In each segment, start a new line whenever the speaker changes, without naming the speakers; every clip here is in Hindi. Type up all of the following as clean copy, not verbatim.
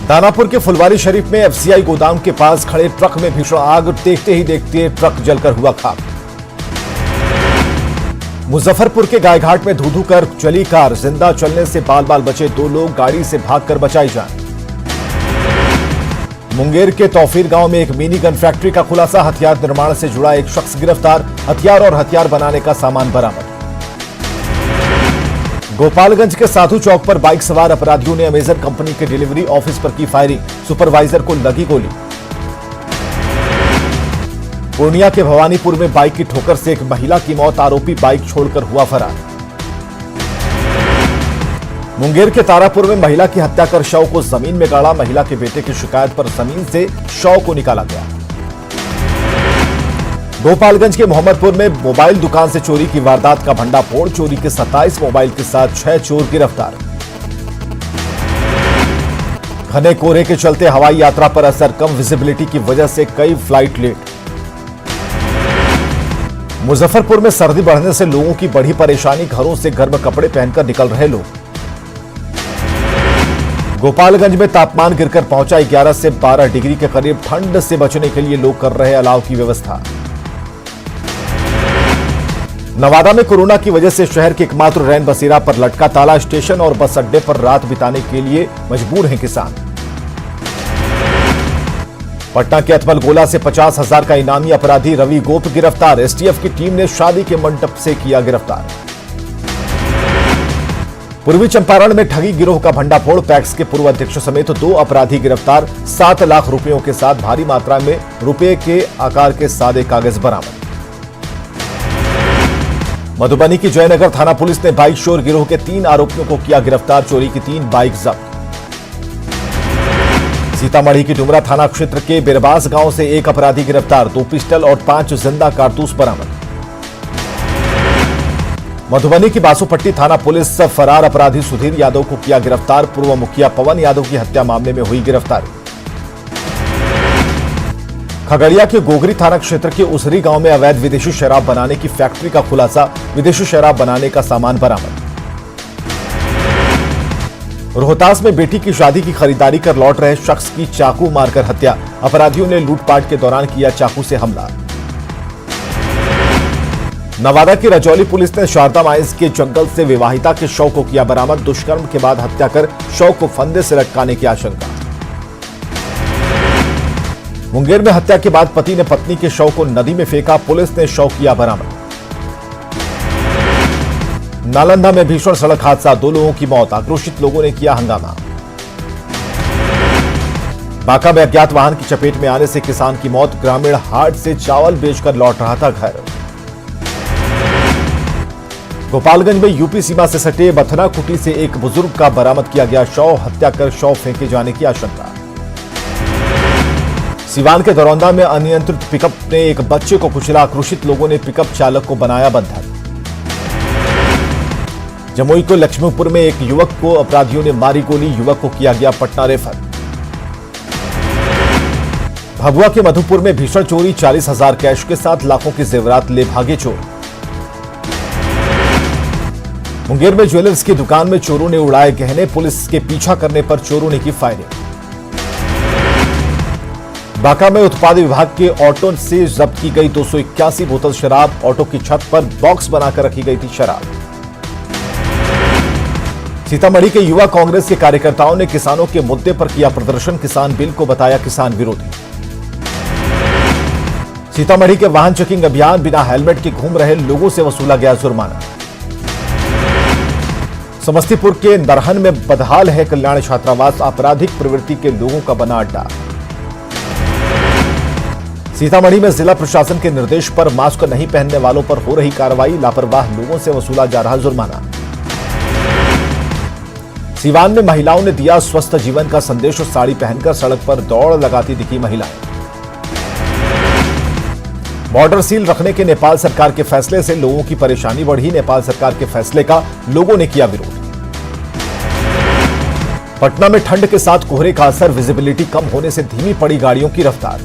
दानापुर के फुलवारी शरीफ में एफसीआई गोदाम के पास खड़े ट्रक में भीषण आग, देखते ही देखते ट्रक जलकर हुआ खाक। मुजफ्फरपुर के गायघाट में धू-धू कर चली कार, जिंदा चलने से बाल बाल बचे 2 लोग, गाड़ी से भागकर बचाई जान। मुंगेर के तौफीर गांव में एक मिनी गन फैक्ट्री का खुलासा, हथियार निर्माण से जुड़ा एक शख्स गिरफ्तार, हथियार और हथियार बनाने का सामान बरामद। गोपालगंज के साधु चौक पर बाइक सवार अपराधियों ने अमेजन कंपनी के डिलीवरी ऑफिस पर की फायरिंग, सुपरवाइजर को लगी गोली। पूर्णिया के भवानीपुर में बाइक की ठोकर से एक महिला की मौत, आरोपी बाइक छोड़कर हुआ फरार। मुंगेर के तारापुर में महिला की हत्या कर शव को जमीन में गाड़ा, महिला के बेटे की शिकायत पर जमीन से शव को निकाला गया। गोपालगंज के मोहम्मदपुर में मोबाइल दुकान से चोरी की वारदात का भंडाफोड़, चोरी के 27 मोबाइल के साथ 6 चोर गिरफ्तार। घने कोहरे के चलते हवाई यात्रा पर असर, कम विजिबिलिटी की वजह से कई फ्लाइट लेट। मुजफ्फरपुर में सर्दी बढ़ने से लोगों की बढ़ी परेशानी, घरों से गर्म कपड़े पहनकर निकल रहे लोग। गोपालगंज में तापमान गिरकर पहुंचा 11 से 12 डिग्री के करीब, ठंड से बचने के लिए लोग कर रहे अलाव की व्यवस्था। नवादा में कोरोना की वजह से शहर के एकमात्र रैन बसेरा पर लटका ताला, स्टेशन और बस अड्डे पर रात बिताने के लिए मजबूर हैं किसान। पटना के अतमलगोला से 50,000 का इनामी अपराधी रवि गोप गिरफ्तार, एसटीएफ की टीम ने शादी के मंडप से किया गिरफ्तार। पूर्वी चंपारण में ठगी गिरोह का भंडाफोड़, पैक्स के पूर्व अध्यक्ष समेत 2 अपराधी गिरफ्तार, 7 लाख रुपयों के साथ भारी मात्रा में रुपए के आकार के सादे कागज बरामद। मधुबनी की जयनगर थाना पुलिस ने बाइक चोर गिरोह के 3 आरोपियों को किया गिरफ्तार, चोरी की 3 बाइक जब्त। सीतामढ़ी की डुमरा थाना क्षेत्र के बिरबास गांव से 1 अपराधी गिरफ्तार, 2 पिस्टल और 5 जिंदा कारतूस बरामद। मधुबनी की बासुपट्टी थाना पुलिस फरार अपराधी सुधीर यादव को किया गिरफ्तार, पूर्व मुखिया पवन यादव की हत्या मामले में हुई गिरफ्तारी। खगड़िया के गोगरी थाना क्षेत्र के उसरी गांव में अवैध विदेशी शराब बनाने की फैक्ट्री का खुलासा, विदेशी शराब बनाने का सामान बरामद। रोहतास में बेटी की शादी की खरीदारी कर लौट रहे शख्स की चाकू मारकर हत्या, अपराधियों ने लूटपाट के दौरान किया चाकू से हमला। नवादा की रजौली पुलिस ने शारदा माइंस के जंगल से विवाहिता के शव को किया बरामद, दुष्कर्म के बाद हत्या कर शव को फंदे से लटकाने की आशंका। मुंगेर में हत्या के बाद पति ने पत्नी के शव को नदी में फेंका, पुलिस ने शव किया बरामद। नालंदा में भीषण सड़क हादसा, 2 लोगों की मौत, आक्रोशित लोगों ने किया हंगामा। बांका में अज्ञात वाहन की चपेट में आने से किसान की मौत, ग्रामीण हाट से चावल बेचकर लौट रहा था घर। गोपालगंज में यूपी सीमा से सटे बथना कुटी से एक बुजुर्ग का बरामद किया गया शव, हत्या कर शव फेंके जाने की आशंका। सिवान के दरौंदा में अनियंत्रित पिकअप ने एक बच्चे को कुचला, आक्रोशित लोगों ने पिकअप चालक को बनाया बंधक। जमुई को लक्ष्मीपुर में एक युवक को अपराधियों ने मारी गोली, युवक को किया गया पटना रेफर। भभुआ के मधुपुर में भीषण चोरी, 40,000 कैश के साथ लाखों की जेवरात ले भागे चोर। मुंगेर में ज्वेलर्स की दुकान में चोरों ने उड़ाए गहने, पुलिस के पीछा करने पर चोरों ने की फायरिंग। बांका में उत्पाद विभाग के ऑटो से जब्त की गई 281 बोतल शराब, ऑटो की छत पर बॉक्स बनाकर रखी गई थी शराब। सीतामढ़ी के युवा कांग्रेस के कार्यकर्ताओं ने किसानों के मुद्दे पर किया प्रदर्शन, किसान बिल को बताया किसान विरोधी। सीतामढ़ी के वाहन चेकिंग अभियान, बिना हेलमेट के घूम रहे लोगों से वसूला गया जुर्माना। समस्तीपुर के नरहन में बदहाल है कल्याण छात्रावास, आपराधिक प्रवृत्ति के लोगों का बना अड्डा। सीतामढ़ी में जिला प्रशासन के निर्देश पर मास्क नहीं पहनने वालों पर हो रही कार्रवाई, लापरवाह लोगों से वसूला जा रहा जुर्माना। सीवान में महिलाओं ने दिया स्वस्थ जीवन का संदेश, साड़ी पहनकर सड़क पर दौड़ लगाती दिखी महिलाएं। बॉर्डर सील रखने के नेपाल सरकार के फैसले से लोगों की परेशानी बढ़ी, नेपाल सरकार के फैसले का लोगों ने किया विरोध। पटना में ठंड के साथ कोहरे का असर, विजिबिलिटी कम होने से धीमी पड़ी गाड़ियों की रफ्तार।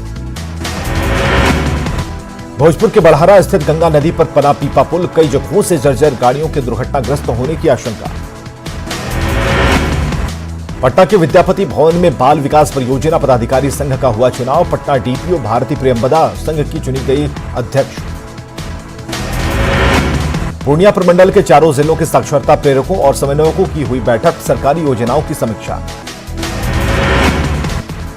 भोजपुर के बड़हरा स्थित गंगा नदी पर बना पीपा पुल, कई जगहों से जर्जर, गाड़ियों के दुर्घटनाग्रस्त होने की आशंका। पटना के विद्यापति भवन में बाल विकास परियोजना पदाधिकारी संघ का हुआ चुनाव। पटना डीपीओ भारती प्रियंबदा संघ की चुनी गई अध्यक्ष। पूर्णिया प्रमंडल के चारों जिलों के साक्षरता प्रेरकों और समन्वयकों की हुई बैठक, सरकारी योजनाओं की समीक्षा।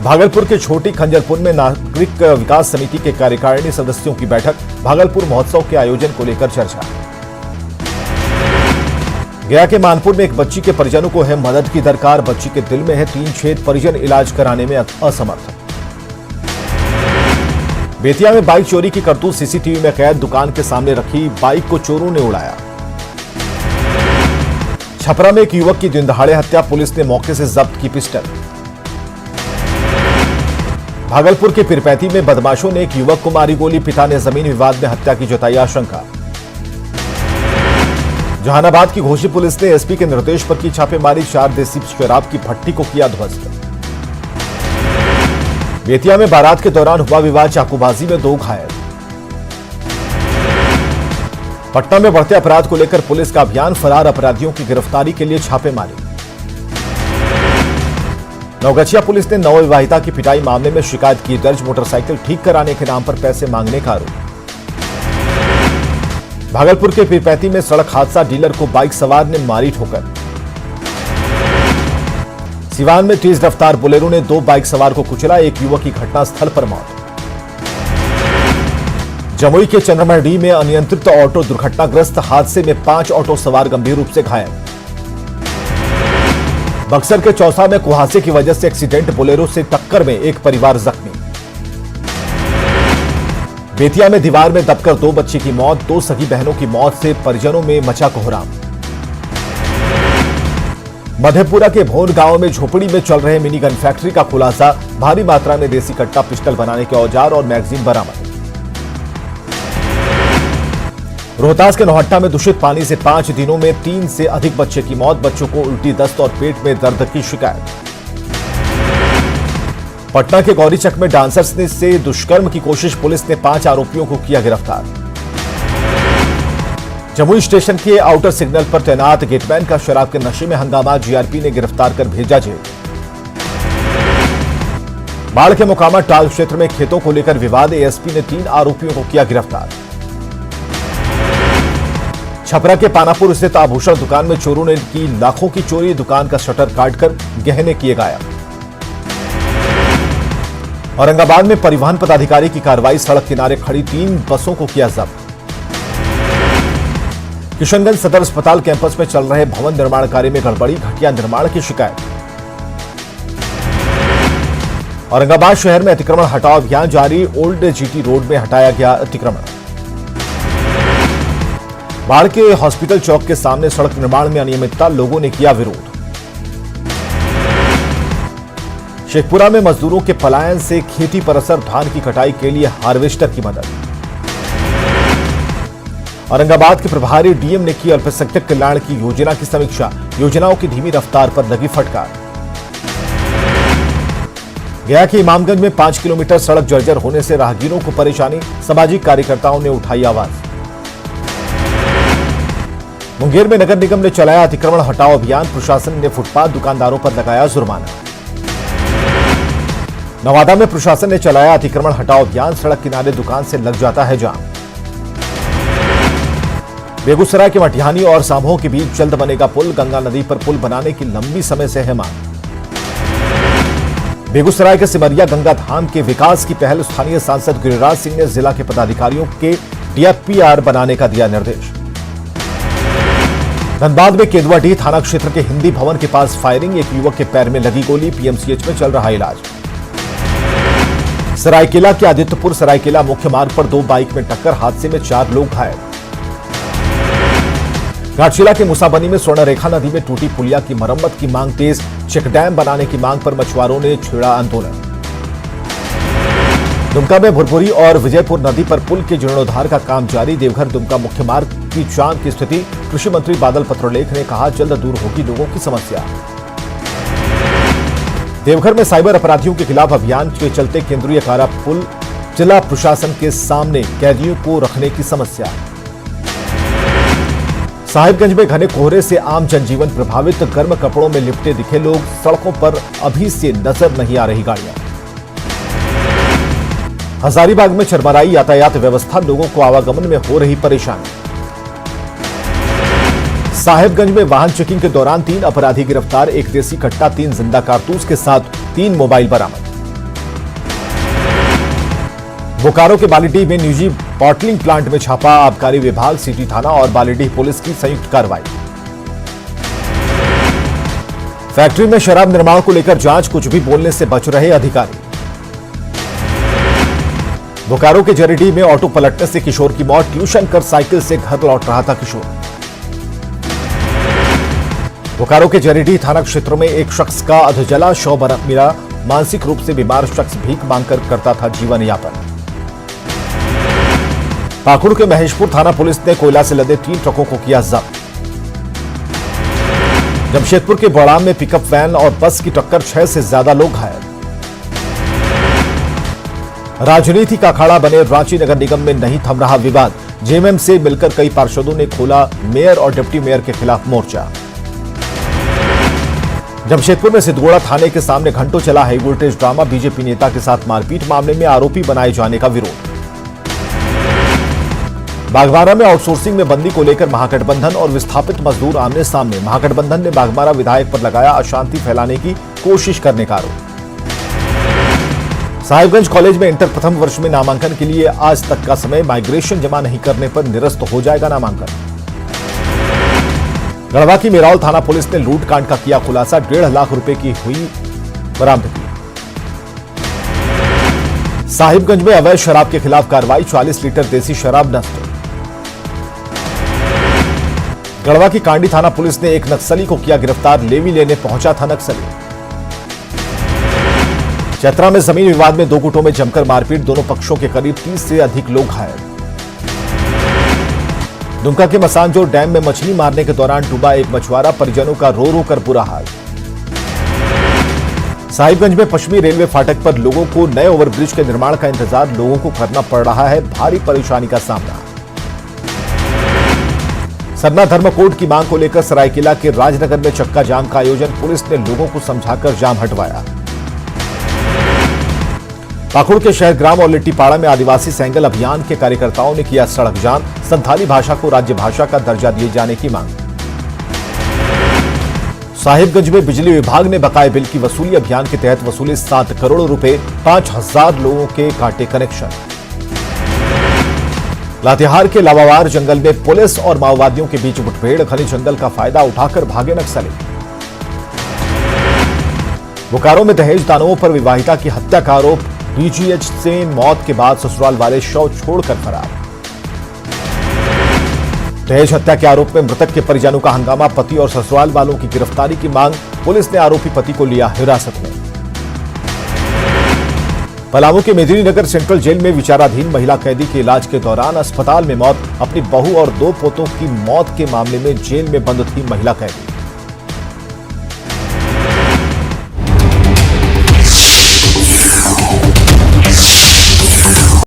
भागलपुर के छोटी खंजरपुर में नागरिक विकास समिति के कार्यकारिणी सदस्यों की बैठक, भागलपुर महोत्सव के आयोजन को लेकर चर्चा। गया के मानपुर में एक बच्ची के परिजनों को है मदद की दरकार, बच्ची के दिल में है 3 छेद, परिजन इलाज कराने में असमर्थ। बेतिया में बाइक चोरी की करतूत सीसीटीवी में कैद, दुकान के सामने रखी बाइक को चोरों ने उड़ाया। छपरा में एक युवक की दिनदहाड़े हत्या, पुलिस ने मौके से जब्त की पिस्टल। भागलपुर के पिरपैती में बदमाशों ने एक युवक को मारी गोली, पिता ने जमीन विवाद में हत्या की जताई आशंका। जहानाबाद की घोसी पुलिस ने एसपी के निर्देश पर की छापेमारी, 4 देसी शराब की भट्टी को किया ध्वस्त। बेतिया में बारात के दौरान हुआ विवाद, चाकूबाजी में 2 घायल। पटना में बढ़ते अपराध को लेकर पुलिस का अभियान, फरार अपराधियों की गिरफ्तारी के लिए छापेमारी। नवगछिया पुलिस ने नवविवाहिता की पिटाई मामले में शिकायत की दर्ज, मोटरसाइकिल ठीक कराने के नाम पर पैसे मांगने का आरोप। भागलपुर के पीरपैती में सड़क हादसा, डीलर को बाइक सवार ने मारी ठोकर। सिवान में तेज रफ्तार बोलेरो ने 2 बाइक सवार को कुचला, एक युवक की घटनास्थल पर मौत। जमुई के चंद्रमढ़ी में अनियंत्रित ऑटो दुर्घटनाग्रस्त, हादसे में 5 ऑटो सवार गंभीर रूप से घायल। बक्सर के चौसा में कुहासे की वजह से एक्सीडेंट, बोलेरो से टक्कर में एक परिवार जख्मी। बेतिया में दीवार में दबकर 2 बच्चे की मौत, 2 सगी बहनों की मौत से परिजनों में मचा कोहराम। मधेपुरा के भोन गांव में झोपड़ी में चल रहे मिनी गन फैक्ट्री का खुलासा, भारी मात्रा में देसी कट्टा, पिस्टल बनाने के औजार और मैगजीन बरामद। रोहतास के नौहट्टा में दूषित पानी से 5 दिनों में 3 से अधिक बच्चे की मौत, बच्चों को उल्टी, दस्त और पेट में दर्द की शिकायत। पटना के गौरीचक में डांसर्स ने से दुष्कर्म की कोशिश, पुलिस ने 5 आरोपियों को किया गिरफ्तार। जमुई स्टेशन के आउटर सिग्नल पर तैनात गेटमैन का शराब के नशे में हंगामा, जीआरपी ने गिरफ्तार कर भेजा जेल। बाढ़ के मोकामा टाल क्षेत्र में खेतों को लेकर विवाद, एएसपी ने 3 आरोपियों को किया गिरफ्तार। छपरा के पानापुर स्थित आभूषण दुकान में चोरों ने की लाखों की चोरी, दुकान का शटर काटकर गहने किए गायब। औरंगाबाद में परिवहन पदाधिकारी की कार्रवाई, सड़क किनारे खड़ी 3 बसों को किया जब्त। किशनगंज सदर अस्पताल कैंपस में चल रहे भवन निर्माण कार्य में गड़बड़ी, घटिया निर्माण की शिकायत। औरंगाबाद शहर में अतिक्रमण हटाओ अभियान जारी, ओल्ड जीटी रोड में हटाया गया अतिक्रमण। बाढ़ के हॉस्पिटल चौक के सामने सड़क निर्माण में अनियमितता, लोगों ने किया विरोध। शेखपुरा में मजदूरों के पलायन से खेती पर असर, धान की कटाई के लिए हार्वेस्टर की मदद। औरंगाबाद के प्रभारी डीएम ने की अल्पसंख्यक कल्याण की योजना की समीक्षा, योजनाओं की धीमी रफ्तार पर लगी फटकार। गया के इमामगंज में 5 किलोमीटर सड़क जर्जर होने से राहगीरों को परेशानी, सामाजिक कार्यकर्ताओं ने उठाई आवाज। मुंगेर में नगर निगम ने चलाया अतिक्रमण हटाओ अभियान, प्रशासन ने फुटपाथ दुकानदारों पर लगाया जुर्माना। नवादा में प्रशासन ने चलाया अतिक्रमण हटाओ अभियान, सड़क किनारे दुकान से लग जाता है जाम। बेगूसराय के मटिहानी और सामोह के बीच जल्द बनेगा पुल, गंगा नदी पर पुल बनाने की लंबी समय से है मांग। बेगूसराय के सिमरिया गंगा धाम के विकास की पहल, स्थानीय सांसद गिरिराज सिंह ने जिला के पदाधिकारियों के डीएफपीआर बनाने का दिया निर्देश। धनबाद में केदुआडीह थाना क्षेत्र के हिंदी भवन के पास फायरिंग, एक युवक के पैर में लगी गोली, पीएमसीएच में चल रहा इलाज। सरायकेला के आदित्यपुर सरायकेला मुख्य मार्ग पर 2 बाइक में टक्कर, हादसे में 4 लोग घायल। घाटशिला के मुसाबनी में स्वर्णरेखा नदी में टूटी पुलिया की मरम्मत की मांग तेज, चेक डैम बनाने की मांग पर मछुआरों ने छेड़ा आंदोलन। दुमका में भुरभुरी और विजयपुर नदी पर पुल के जीर्णोद्धार का काम जारी, देवघर दुमका मुख्य मार्ग की जाम की स्थिति, कृषि मंत्री बादल पत्रलेख ने कहा जल्द दूर होगी लोगों की समस्या। देवघर में साइबर अपराधियों के खिलाफ अभियान के चलते केंद्रीय कारा पुल, जिला प्रशासन के सामने कैदियों को रखने की समस्या। साहिबगंज में घने कोहरे से आम जनजीवन प्रभावित, गर्म कपड़ों में लिपटे दिखे लोग, सड़कों पर अभी से नजर नहीं आ रही गाड़ियां। हजारीबाग में चरमराई यातायात व्यवस्था, लोगों को आवागमन में हो रही परेशानी। साहिबगंज में वाहन चेकिंग के दौरान 3 अपराधी गिरफ्तार, एक देसी कट्टा, 3 जिंदा कारतूस के साथ 3 मोबाइल बरामद। बोकारो के बालीडीह में निजी बॉटलिंग प्लांट में छापा, आबकारी विभाग, सिटी थाना और बालीडीह पुलिस की संयुक्त कार्रवाई। फैक्ट्री में शराब निर्माण को लेकर जांच, कुछ भी बोलने से बच रहे अधिकारी। बोकारो के जरीडीह में ऑटो पलटने से किशोर की मौत, ट्यूशन कर साइकिल से घर लौट रहा था किशोर। बोकारो के जरीडीह थाना क्षेत्र में एक शख्स का अधजला शव मिला, मानसिक रूप से बीमार शख्स भीख मांगकर करता था जीवन यापन। पाकुड़ के महेशपुर थाना पुलिस ने कोयला से लदे 3 ट्रकों को किया जब्त। जमशेदपुर के बड़ाम में पिकअप वैन और बस की टक्कर, 6 से ज्यादा लोग घायल। राजनीति का अखाड़ा बने रांची नगर निगम में नहीं थम रहा विवाद, जेएमएम से मिलकर कई पार्षदों ने खोला मेयर और डिप्टी मेयर के खिलाफ मोर्चा। जमशेदपुर में सिद्धगोड़ा थाने के सामने घंटों चला हाई वोल्टेज ड्रामा, बीजेपी नेता के साथ मारपीट, मामले में आरोपी बनाए जाने का विरोध। बागमारा में आउटसोर्सिंग में बंदी को लेकर महागठबंधन और विस्थापित मजदूर आमने सामने, महागठबंधन ने बागमारा विधायक पर लगाया अशांति फैलाने की कोशिश करने का आरोप। साहिबगंज कॉलेज में इंटर प्रथम वर्ष में नामांकन के लिए आज तक का समय, माइग्रेशन जमा नहीं करने पर निरस्त हो जाएगा नामांकन। गढ़वा की मेराउल थाना पुलिस ने लूटकांड का किया खुलासा, 1.5 लाख रुपए की हुई बरामदगी। साहिबगंज में अवैध शराब के खिलाफ कार्रवाई, 40 लीटर देसी शराब नष्ट। गढ़वा की कांडी थाना पुलिस ने एक नक्सली को किया गिरफ्तार, लेवी लेने पहुंचा था नक्सली। चतरा में जमीन विवाद में 2 गुटों में जमकर मारपीट, दोनों पक्षों के करीब 30 से अधिक लोग घायल। दुमका के मसानजोर डैम में मछली मारने के दौरान डूबा एक मछुआरा, परिजनों का रो रो कर बुरा हाल। साहिबगंज में पश्चिमी रेलवे फाटक पर लोगों को नए ओवरब्रिज के निर्माण का इंतजार, लोगों को करना पड़ रहा है भारी परेशानी का सामना। सरना धर्मकोड की मांग को लेकर सरायकेला के राजनगर में चक्का जाम का आयोजन, पुलिस ने लोगों को समझाकर जाम हटवाया। पाकुड़ के शहर ग्राम और लिट्टीपाड़ा में आदिवासी सेंगल अभियान के कार्यकर्ताओं ने किया सड़क जाम, संथाली भाषा को राज्य भाषा का दर्जा दिए जाने की मांग। साहिबगंज में बिजली विभाग ने बकाये बिल की वसूली अभियान के तहत वसूले 7 करोड़ रुपए, 5000 लोगों के काटे कनेक्शन। लातेहार के लावावार जंगल में पुलिस और माओवादियों के बीच मुठभेड़, घने जंगल का फायदा उठाकर भागे नक्सली। बोकारो में दहेज दानवों पर विवाहिता की हत्या का आरोप, डीजीएच से मौत के बाद ससुराल वाले शव छोड़कर फरार। दहेज हत्या के आरोप में मृतक के परिजनों का हंगामा, पति और ससुराल वालों की गिरफ्तारी की मांग, पुलिस ने आरोपी पति को लिया हिरासत में। पलामू के मेदिनीनगर सेंट्रल जेल में विचाराधीन महिला कैदी के इलाज के दौरान अस्पताल में मौत, अपनी बहू और 2 पोतों की मौत के मामले में जेल में बंद थी महिला कैदी।